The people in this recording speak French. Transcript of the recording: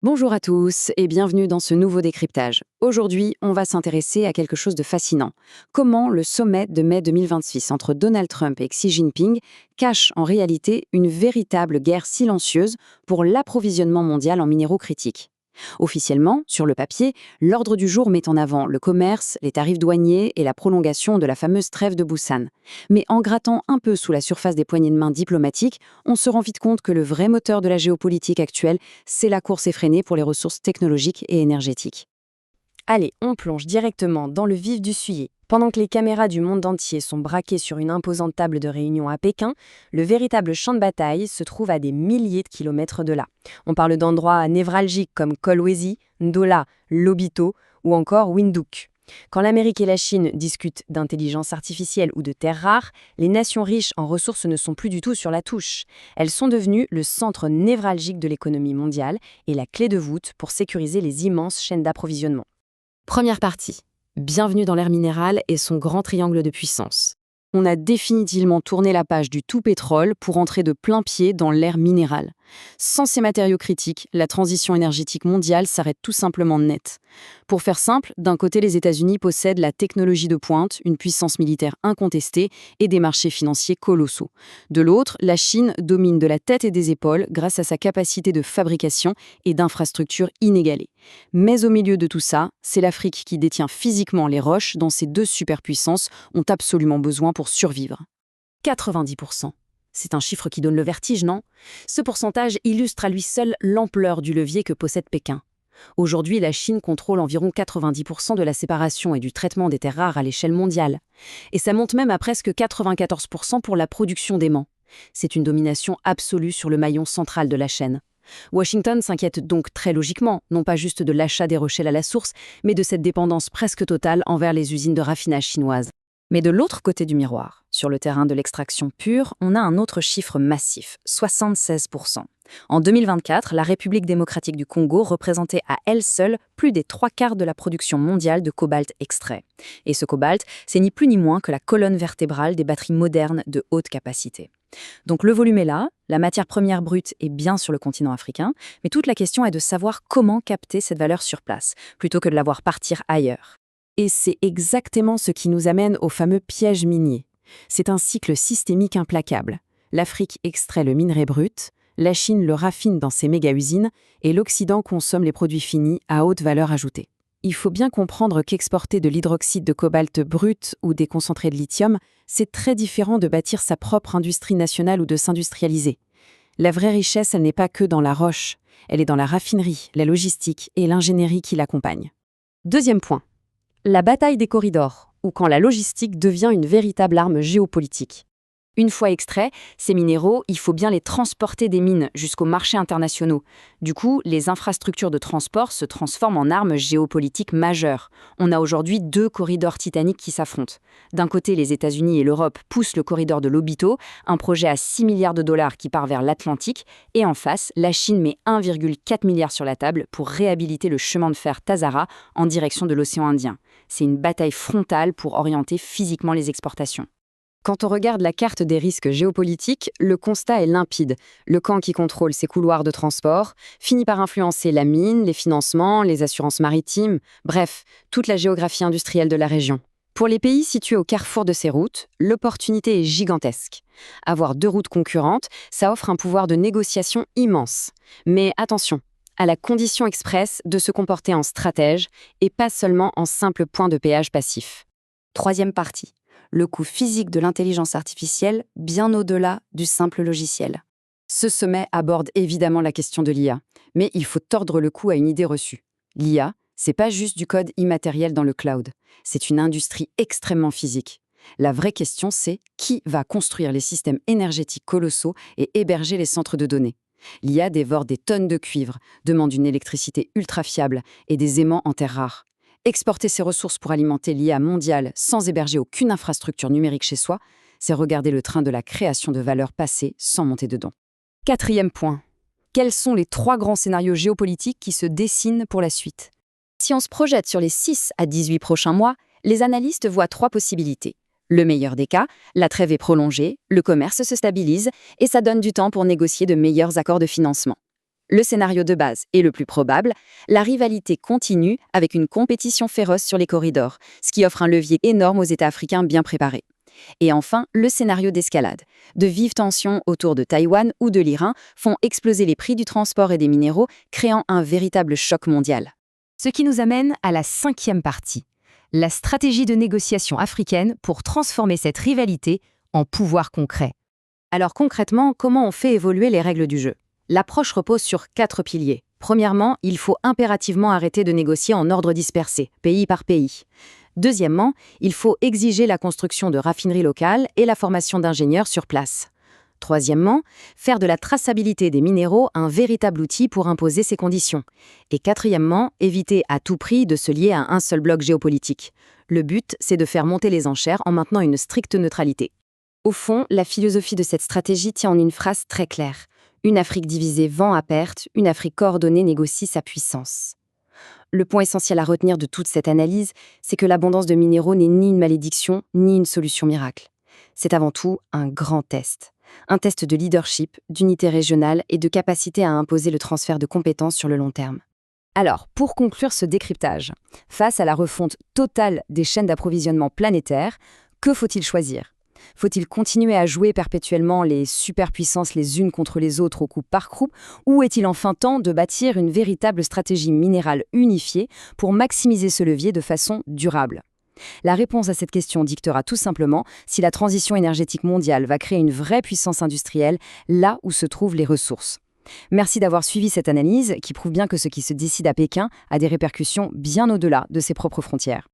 Bonjour à tous et bienvenue dans ce nouveau décryptage. Aujourd'hui, on va s'intéresser à quelque chose de fascinant. Comment le sommet de mai 2026 entre Donald Trump et Xi Jinping cache en réalité une véritable guerre silencieuse pour l'approvisionnement mondial en minéraux critiques. Officiellement, sur le papier, l'ordre du jour met en avant le commerce, les tarifs douaniers et la prolongation de la fameuse trêve de Busan. Mais en grattant un peu sous la surface des poignées de main diplomatiques, on se rend vite compte que le vrai moteur de la géopolitique actuelle, c'est la course effrénée pour les ressources technologiques et énergétiques. Allez, on plonge directement dans le vif du sujet. Pendant que les caméras du monde entier sont braquées sur une imposante table de réunion à Pékin, le véritable champ de bataille se trouve à des milliers de kilomètres de là. On parle d'endroits névralgiques comme Kolwezi, Ndola, Lobito ou encore Windhoek. Quand l'Amérique et la Chine discutent d'intelligence artificielle ou de terres rares, les nations riches en ressources ne sont plus du tout sur la touche. Elles sont devenues le centre névralgique de l'économie mondiale et la clé de voûte pour sécuriser les immenses chaînes d'approvisionnement. Première partie. Bienvenue dans l'ère minérale et son grand triangle de puissance. On a définitivement tourné la page du tout pétrole pour entrer de plein pied dans l'ère minérale. Sans ces matériaux critiques, la transition énergétique mondiale s'arrête tout simplement net. Pour faire simple, d'un côté, les États-Unis possèdent la technologie de pointe, une puissance militaire incontestée et des marchés financiers colossaux. De l'autre, la Chine domine de la tête et des épaules grâce à sa capacité de fabrication et d'infrastructures inégalées. Mais au milieu de tout ça, c'est l'Afrique qui détient physiquement les roches dont ces deux superpuissances ont absolument besoin pour survivre. 90%. C'est un chiffre qui donne le vertige, non? Ce pourcentage illustre à lui seul l'ampleur du levier que possède Pékin. Aujourd'hui, la Chine contrôle environ 90% de la séparation et du traitement des terres rares à l'échelle mondiale. Et ça monte même à presque 94% pour la production d'aimants. C'est une domination absolue sur le maillon central de la chaîne. Washington s'inquiète donc très logiquement, non pas juste de l'achat des rochers à la source, mais de cette dépendance presque totale envers les usines de raffinage chinoises. Mais de l'autre côté du miroir, sur le terrain de l'extraction pure, on a un autre chiffre massif, 76%. En 2024, la République démocratique du Congo représentait à elle seule plus des 3/4 de la production mondiale de cobalt extrait. Et ce cobalt, c'est ni plus ni moins que la colonne vertébrale des batteries modernes de haute capacité. Donc le volume est là, la matière première brute est bien sur le continent africain, mais toute la question est de savoir comment capter cette valeur sur place, plutôt que de la voir partir ailleurs. Et c'est exactement ce qui nous amène au fameux piège minier. C'est un cycle systémique implacable. L'Afrique extrait le minerai brut, la Chine le raffine dans ses méga-usines et l'Occident consomme les produits finis à haute valeur ajoutée. Il faut bien comprendre qu'exporter de l'hydroxyde de cobalt brut ou des concentrés de lithium, c'est très différent de bâtir sa propre industrie nationale ou de s'industrialiser. La vraie richesse, elle n'est pas que dans la roche, elle est dans la raffinerie, la logistique et l'ingénierie qui l'accompagnent. Deuxième point. La bataille des corridors, ou quand la logistique devient une véritable arme géopolitique. Une fois extraits, ces minéraux, il faut bien les transporter des mines jusqu'aux marchés internationaux. Du coup, les infrastructures de transport se transforment en armes géopolitiques majeures. On a aujourd'hui 2 corridors titaniques qui s'affrontent. D'un côté, les États-Unis et l'Europe poussent le corridor de Lobito, un projet à 6 milliards de dollars qui part vers l'Atlantique, et en face, la Chine met 1,4 milliard sur la table pour réhabiliter le chemin de fer Tazara en direction de l'océan Indien. C'est une bataille frontale pour orienter physiquement les exportations. Quand on regarde la carte des risques géopolitiques, le constat est limpide. Le camp qui contrôle ces couloirs de transport finit par influencer la mine, les financements, les assurances maritimes, bref, toute la géographie industrielle de la région. Pour les pays situés au carrefour de ces routes, l'opportunité est gigantesque. Avoir 2 routes concurrentes, ça offre un pouvoir de négociation immense. Mais attention, à la condition expresse de se comporter en stratège et pas seulement en simple point de péage passif. Troisième partie. Le coût physique de l'intelligence artificielle bien au-delà du simple logiciel. Ce sommet aborde évidemment la question de l'IA, mais il faut tordre le cou à une idée reçue. L'IA, c'est pas juste du code immatériel dans le cloud, c'est une industrie extrêmement physique. La vraie question, c'est qui va construire les systèmes énergétiques colossaux et héberger les centres de données. L'IA dévore des tonnes de cuivre, demande une électricité ultra fiable et des aimants en terres rares. Exporter ces ressources pour alimenter l'IA mondiale sans héberger aucune infrastructure numérique chez soi, c'est regarder le train de la création de valeur passer sans monter dedans. Quatrième point. Quels sont les 3 grands scénarios géopolitiques qui se dessinent pour la suite? Si on se projette sur les 6 à 18 prochains mois, les analystes voient 3 possibilités. Le meilleur des cas, la trêve est prolongée, le commerce se stabilise et ça donne du temps pour négocier de meilleurs accords de financement. Le scénario de base est le plus probable, la rivalité continue avec une compétition féroce sur les corridors, ce qui offre un levier énorme aux États africains bien préparés. Et enfin, le scénario d'escalade. De vives tensions autour de Taïwan ou de l'Iran font exploser les prix du transport et des minéraux, créant un véritable choc mondial. Ce qui nous amène à la 5e partie, la stratégie de négociation africaine pour transformer cette rivalité en pouvoir concret. Alors concrètement, comment on fait évoluer les règles du jeu? L'approche repose sur 4 piliers. Premièrement, il faut impérativement arrêter de négocier en ordre dispersé, pays par pays. Deuxièmement, il faut exiger la construction de raffineries locales et la formation d'ingénieurs sur place. Troisièmement, faire de la traçabilité des minéraux un véritable outil pour imposer ces conditions. Et quatrièmement, éviter à tout prix de se lier à un seul bloc géopolitique. Le but, c'est de faire monter les enchères en maintenant une stricte neutralité. Au fond, la philosophie de cette stratégie tient en une phrase très claire. Une Afrique divisée vend à perte, une Afrique coordonnée négocie sa puissance. Le point essentiel à retenir de toute cette analyse, c'est que l'abondance de minéraux n'est ni une malédiction, ni une solution miracle. C'est avant tout un grand test. Un test de leadership, d'unité régionale et de capacité à imposer le transfert de compétences sur le long terme. Alors, pour conclure ce décryptage, face à la refonte totale des chaînes d'approvisionnement planétaires, que faut-il choisir ? Faut-il continuer à jouer perpétuellement les superpuissances les unes contre les autres au coup par coup, ou est-il enfin temps de bâtir une véritable stratégie minérale unifiée pour maximiser ce levier de façon durable ? La réponse à cette question dictera tout simplement si la transition énergétique mondiale va créer une vraie puissance industrielle là où se trouvent les ressources. Merci d'avoir suivi cette analyse qui prouve bien que ce qui se décide à Pékin a des répercussions bien au-delà de ses propres frontières.